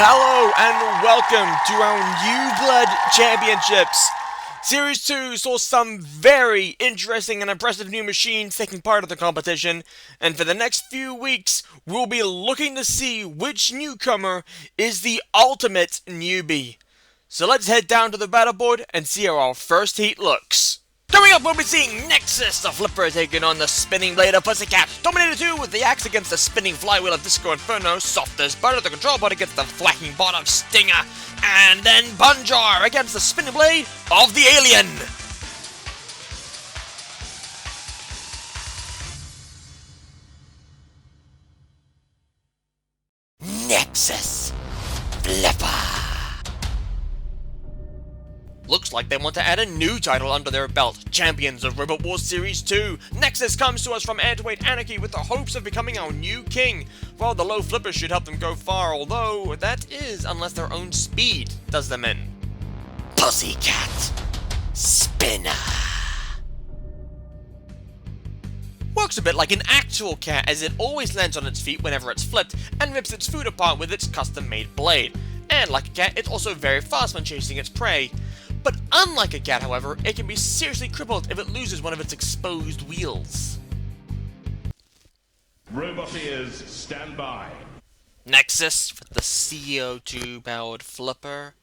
Hello and welcome to our New Blood Championships. Series 2 saw some very interesting and impressive new machines taking part of the competition, and for the next few weeks, we'll be looking to see which newcomer is the ultimate newbie. So let's head down to the battle board and see how our first heat looks. Coming up, we'll be seeing Nexus, the flipper, taking on the spinning blade of Pussycat. Dominator 2 with the axe against the spinning flywheel of Disco Inferno. Soft as butter, the control bot against the thwacking bot of Stinger. And then Bunjar against the spinning blade of the Alien. Nexus Flipper. Looks like they want to add a new title under their belt, Champions of Robot Wars Series 2. Nexus comes to us from Airweight Anarchy with the hopes of becoming our new king. Well, the low flippers should help them go far, although that is unless their own speed does them in. Pussycat Spinner. Works a bit like an actual cat, as it always lands on its feet whenever it's flipped and rips its food apart with its custom-made blade. And like a cat, it's also very fast when chasing its prey. But unlike a cat, however, it can be seriously crippled if it loses one of its exposed wheels. Robot ears, stand by. Nexus with the CO2-powered flipper.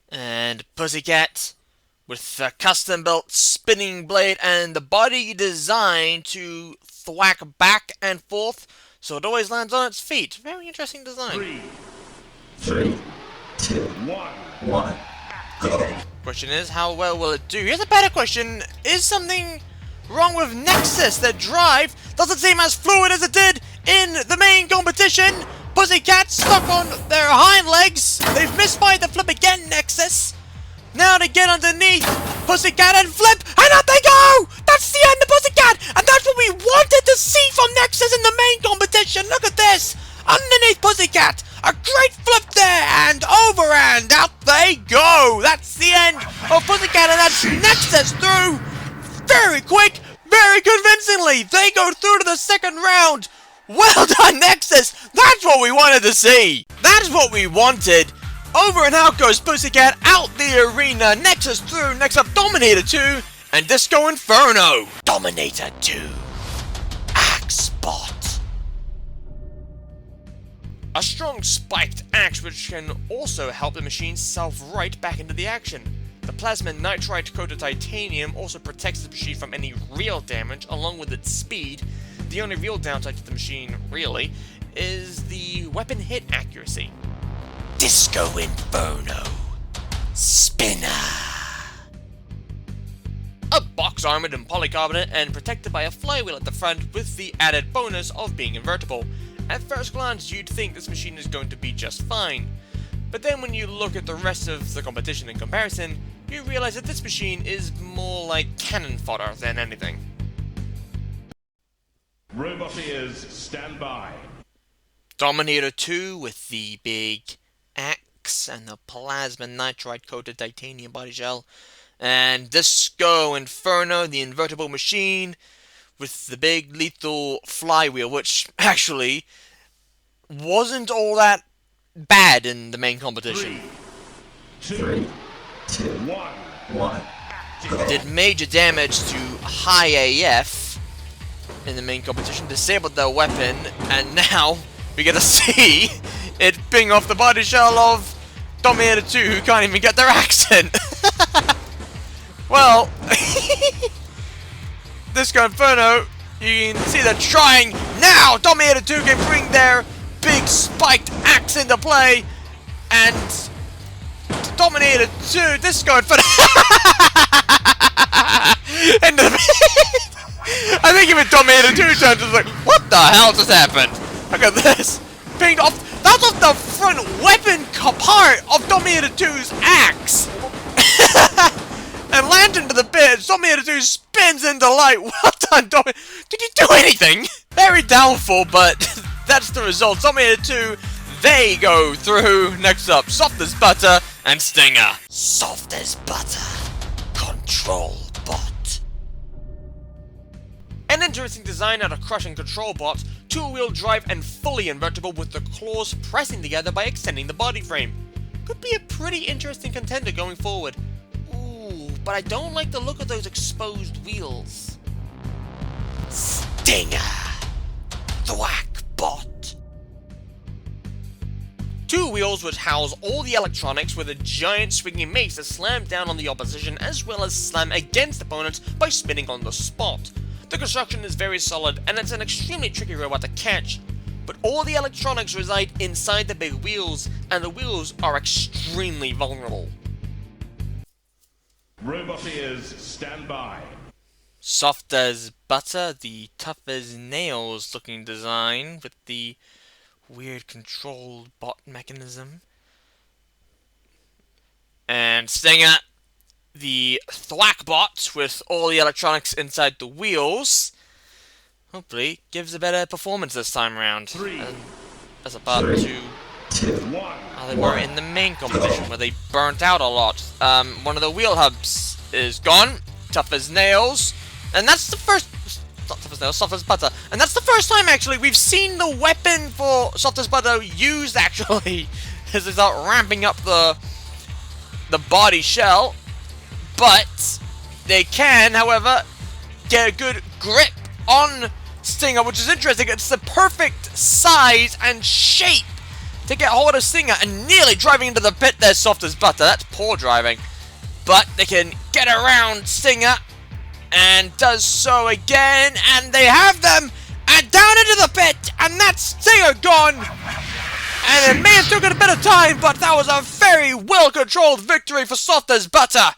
And Pussycat with the custom-built spinning blade and the body designed to thwack back and forth, so it always lands on its feet. Very interesting design. Three, two, one. Question is, how well will it do? Here's a better question. Is something wrong with Nexus? Their drive doesn't seem as fluid as it did in the main competition. Pussycat stuck on their hind legs. They've misfired the flip again, Nexus. Now to get underneath Pussycat and flip, and up they go! That's the end of Pussycat, and that's what we wanted to see from Nexus in the main competition. Look at this. Underneath Pussycat, a great flip there, and over and out they go! That's the end of Pussycat, and that's Nexus through very quick, very convincingly. They go through to the second round. Well done, Nexus! That's what we wanted to see! That's what we wanted! Over and out goes Pussycat, out the arena. Nexus through, next up Dominator 2, and Disco Inferno. Dominator 2. Axe Bot. A strong spiked axe which can also help the machine self-right back into the action. The plasma nitride coated titanium also protects the machine from any real damage along with its speed. The only real downside to the machine, really, is the weapon hit accuracy. Disco Inferno Spinner. A box armored in polycarbonate and protected by a flywheel at the front with the added bonus of being invertible. At first glance, you'd think this machine is going to be just fine. But then when you look at the rest of the competition in comparison, you realize that this machine is more like cannon fodder than anything. Robot ears, stand by. Dominator 2 with the big axe and the plasma nitride coated titanium body shell. And Disco Inferno, the invertible machine, with the big lethal flywheel, which actually wasn't all that bad in the main competition. Three, two, one. Did major damage to high AF in the main competition, disabled their weapon, and now we get to see it ping off the body shell of Dominator 2, who can't even get their accent. Well, Disco Inferno, you can see they're trying now. Dominator 2 can bring their big spiked axe into play, and Dominator 2, Disco Inferno. And I think even Dominator 2 turns and is like, what the hell just happened? Look at this. Pinged off. That's off the front weapon part of Dominator 2's axe. And lands into the bit. Dominator 2 spins into light. Well done, Dominator. Did you do anything? Very doubtful, but that's the result. Dominator 2, they go through. Next up, Soft as Butter and Stinger. Soft as Butter. Control Bot. An interesting design out of Crush and Control Bot two-wheel drive, and fully invertible with the claws pressing together by extending the body frame. Could be a pretty interesting contender going forward. Ooh, but I don't like the look of those exposed wheels. Stinger! Thwack bot! Two wheels which house all the electronics with a giant swinging mace that slam down on the opposition as well as slam against opponents by spinning on the spot. The construction is very solid and it's an extremely tricky robot to catch, but all the electronics reside inside the big wheels and the wheels are extremely vulnerable. Robot ears, stand by. Soft as butter, the tough as nails looking design with the weird controlled bot mechanism. And Stinger, the thwack bot with all the electronics inside the wheels. Hopefully gives a better performance this time around. As opposed to how they were in the main competition where they burnt out a lot. One of the wheel hubs is gone. Tough as nails. And that's the first... Not tough as nails, soft as butter. And that's the first time, actually, we've seen the weapon for soft as butter used, actually. As they start ramping up the body shell. But they can, however, get a good grip on Stinger, which is interesting. It's the perfect size and shape to get hold of Stinger, and nearly driving into the pit there, soft as butter. That's poor driving. But they can get around Stinger, and does so again, and they have them, and down into the pit, and that's Stinger gone. And it may have taken a bit of time, but that was a very well-controlled victory for soft as butter.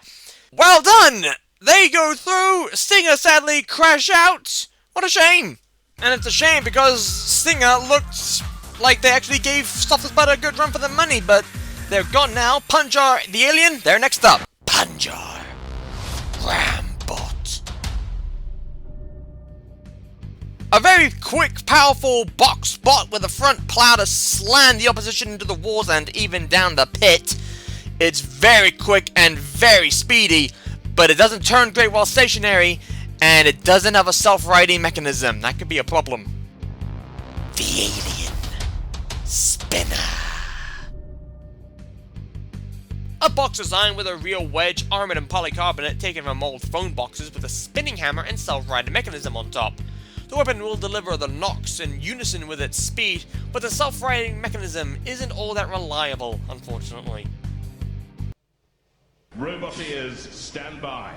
Well done! They go through, Stinger sadly crash out. What a shame. And it's a shame because Stinger looked like they actually gave soft as butter a good run for the money, but they're gone now. Punjar, the alien, they're next up. Punjar. Rambot. A very quick, powerful box bot with a front plow to slam the opposition into the walls and even down the pit. It's very quick and very speedy, but it doesn't turn great while stationary, and it doesn't have a self-righting mechanism. That could be a problem. The alien. Spinner. A box designed with a real wedge, armored in polycarbonate, taken from old phone boxes with a spinning hammer and self-righting mechanism on top. The weapon will deliver the knocks in unison with its speed, but the self-righting mechanism isn't all that reliable, unfortunately. Robot ears, stand by.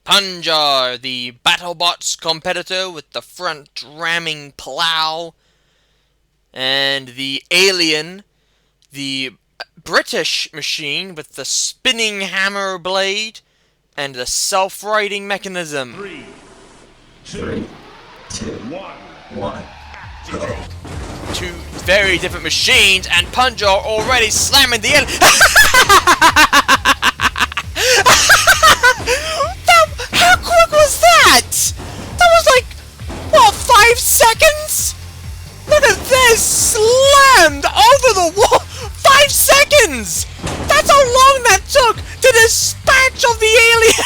Punjar, the BattleBot's competitor with the front ramming plow. And the alien, the British machine with the spinning hammer blade and the self-righting mechanism. 3, 2, 1. Go. Two very different machines, and Punjar already slamming the alien. How quick was that? That was like, what, 5 seconds? Look at this! Slammed over the wall! 5 seconds! That's how long that took to dispatch of the alien!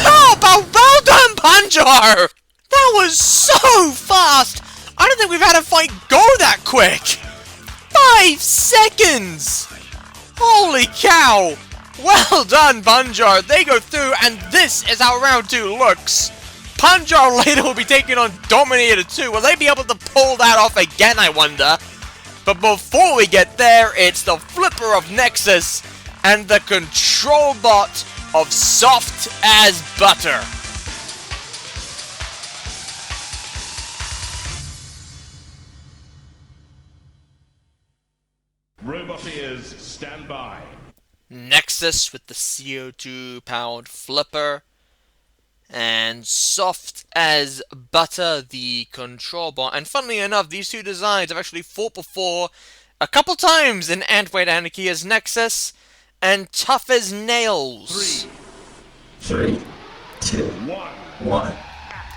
How about well done, Punjar! That was so fast! I don't think we've had a fight go that quick! 5 seconds! Holy cow! Well done, Punjar! They go through, and this is how round 2 looks. Punjar later will be taking on Dominator 2. Will they be able to pull that off again, I wonder? But before we get there, it's the flipper of Nexus and the control bot of Soft as Butter. Robot ears, stand by. Nexus with the CO2 powered flipper. And Soft as Butter, the control bot. And funnily enough, these two designs have actually fought before a couple times in Ant-Weight Anarchy as Nexus and Tough as Nails. 3, 2, 1.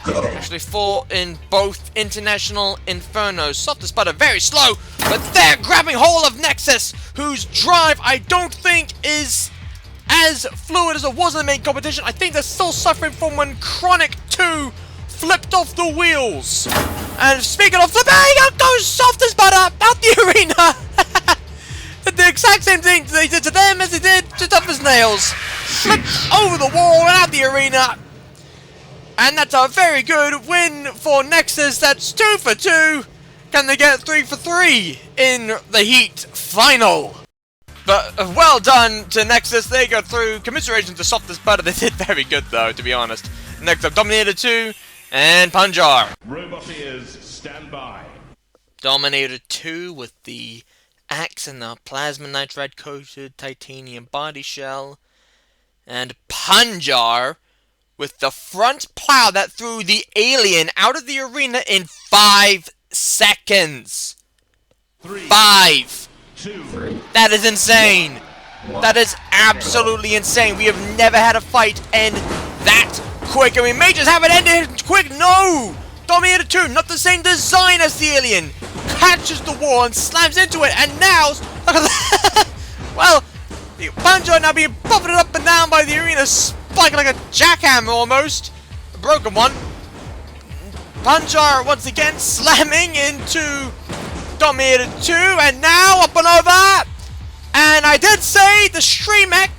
Go. Actually fought in both International Infernos. Soft as Butter, very slow, but they're grabbing hold of Nexus, whose drive I don't think is as fluid as it was in the main competition. I think they're still suffering from when Chronic 2 flipped off the wheels. And speaking of flipping, goes soft as butter out the arena. The exact same thing they did to them as they did to Tough as Nails. Flipped over the wall and out the arena. And that's a very good win for Nexus. That's 2 for 2. Can they get 3 for 3 in the Heat final? But well done to Nexus. They go through. Commiserations to Soft as Butter. They did very good though, to be honest. Next up, Dominator 2 and Punjar. Robot ears, stand by. Dominator 2 with the axe and the plasma nitride coated titanium body shell. And Punjar with the front plow that threw the alien out of the arena in 5 seconds. 5. 2. That is insane. That is absolutely insane. We have never had a fight end that quick. And we may just have it ended quick. No! Dominator 2, not the same design as the alien. Catches the wall and slams into it. And now, look at that. Well, Punjar now being buffeted up and down by the arena, spiking like a jackhammer almost. A broken one. Punjar once again slamming into Dominator 2, and now up and over. And I did say the stream mech,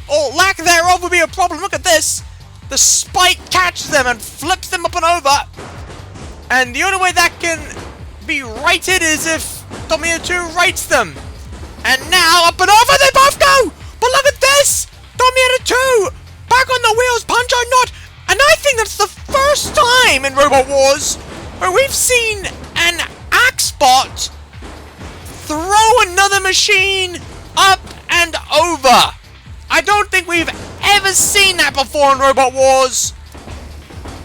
or lack thereof, would be a problem. Look at this. The spike catches them and flips them up and over. And the only way that can be righted is if Dominator 2 rights them. And now up and over they both go. But look at this. Dominator 2 back on the wheels, Punjar not. And I think that's the first time in Robot Wars where we've seen an Axebot throw another machine up and over. I don't think we've ever seen that before in Robot Wars.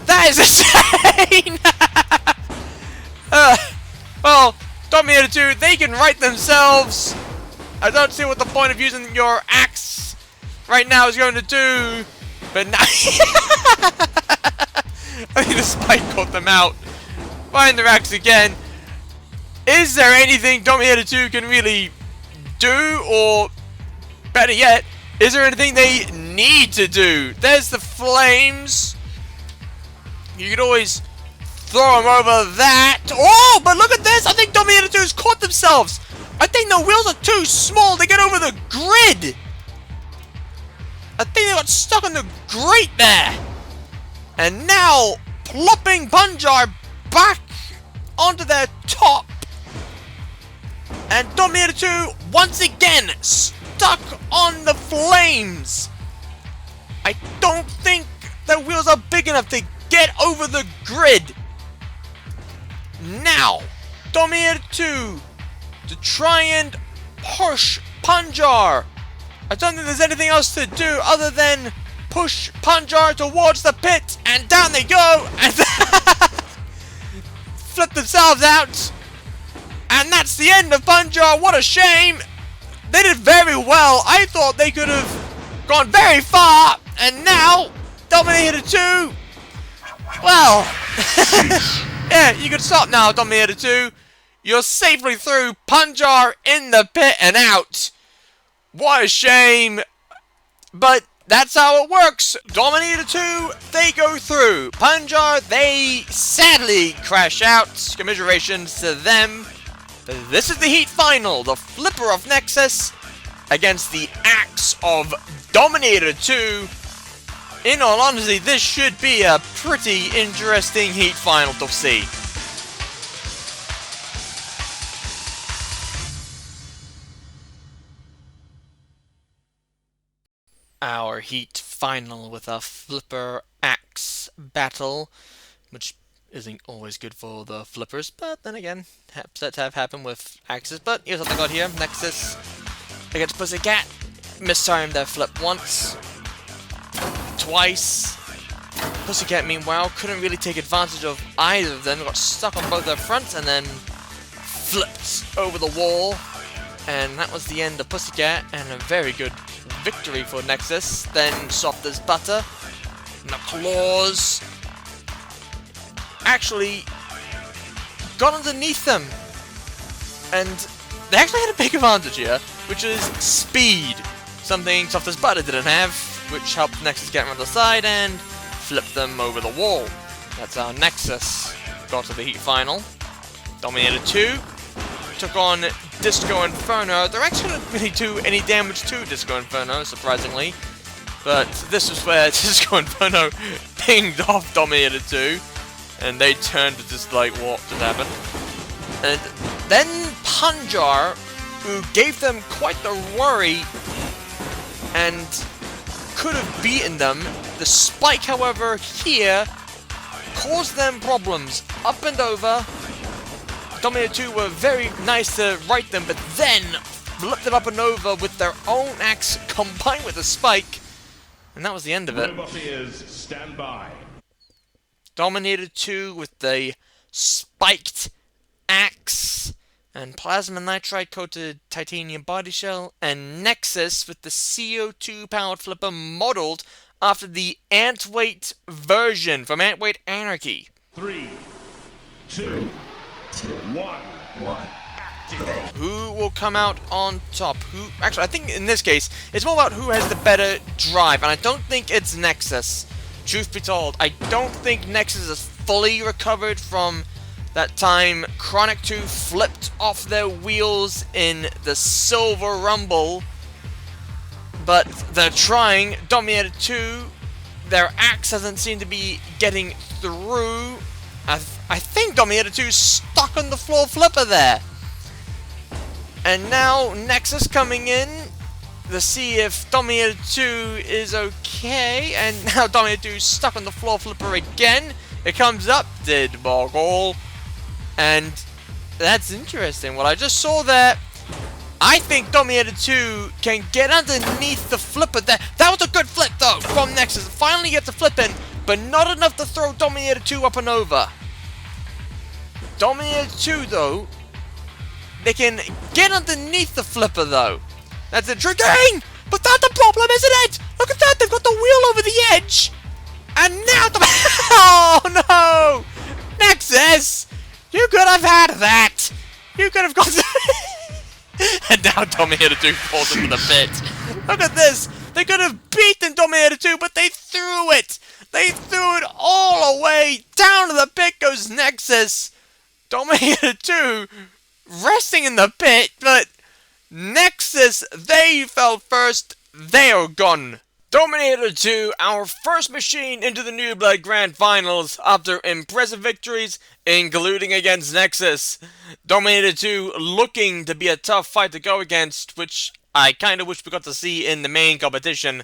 That is insane. Well, Dominator 2, they can right themselves. I don't see what the point of using your axe right now is going to do. But now I think the spike caught them out. Find their axe again. Is there anything Dominator 2 can really do? Or better yet, is there anything they need to do? There's the flames. You could always throw them over that. Oh, but look at this. I think Dominator 2 has caught themselves. I think the wheels are too small to get over the grid. I think they got stuck on the grate there. And now, plopping Punjar back onto their top. And Dominator 2, once again, stuck on the flames. I don't think their wheels are big enough to get over the grid. Now, Dominator 2 to try and push Punjar. I don't think there's anything else to do other than push Punjar towards the pit, and down they go, and flip themselves out. And that's the end of Punjar. What a shame. They did very well. I thought they could have gone very far, and now Dominator 2, well, yeah, you can stop now, Dominator 2. You're safely through. Punjar in the pit and out. What a shame. But that's how it works. Dominator 2, they go through. Punjar, they sadly crash out. Commiserations to them. This is the Heat final. The Flipper of Nexus against the Axe of Dominator 2. In all honesty, this should be a pretty interesting Heat final to see. Our Heat final with a Flipper Axe battle, which isn't always good for the Flippers, but then again, upsets have happened with Axes. But here's what they got here. Nexus against Pussycat. Mistimed their flip once. Twice. Pussycat, meanwhile, couldn't really take advantage of either of them. Got stuck on both their fronts and then flipped over the wall. And that was the end of Pussycat, and a very good victory for Nexus. Then Soft as Butter. And the claws actually got underneath them. And they actually had a big advantage here, which is speed. something soft as butter didn't have, which helped Nexus get around the side and flip them over the wall. That's how Nexus got to the Heat Final. Dominator 2 took on Disco Inferno. They're actually not really do any damage to Disco Inferno, surprisingly. But this was where Disco Inferno pinged off Dominator 2. And they turned to just like, what just happened? And then Punjar, who gave them quite the worry and could have beaten them. The spike, however, here caused them problems. Up and over. Dominator 2 were very nice to right them, but then flipped it up and over with their own axe combined with a spike. And that was the end of it. Stand by. Dominator 2 with the spiked axe and plasma nitride coated titanium body shell, and Nexus with the CO2 powered flipper modeled after the Antweight version from Antweight Anarchy. 3, 2, 1. Who will come out on top? Actually, I think in this case, it's more about who has the better drive, and I don't think it's Nexus. Truth be told, I don't think Nexus is fully recovered from that time Chronic 2 flipped off their wheels in the Silver Rumble. But they're trying. Dominator 2, their axe doesn't seem to be getting through. I think Dominator 2 is stuck on the floor flipper there. And now Nexus coming in to see if Dominator 2 is okay. And now Dominator 2 is stuck on the floor flipper again. It comes up, did boggle. And that's interesting. What I just saw there, I think Dominator 2 can get underneath the flipper there. That was a good flip though from Nexus. Finally gets a flip in, but not enough to throw Dominator 2 up and over. Dominator 2 though, they can get underneath the flipper though. That's intriguing! But that's the problem, isn't it? Look at that, they've got the wheel over the edge! And now the oh no! Nexus! You could have had that! You could have got and now Dominator 2 falls into the pit. Look at this! They could have beaten Dominator 2, but they threw it! They threw it all away! Down to the pit goes Nexus! Dominator 2 resting in the pit, but Nexus, they fell first. They are gone. Dominator 2, our first machine into the New Blood Grand Finals after impressive victories, including against Nexus. Dominator 2 looking to be a tough fight to go against, which I kind of wish we got to see in the main competition.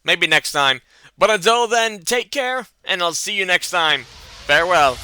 Maybe next time. But until then, take care, and I'll see you next time. Farewell.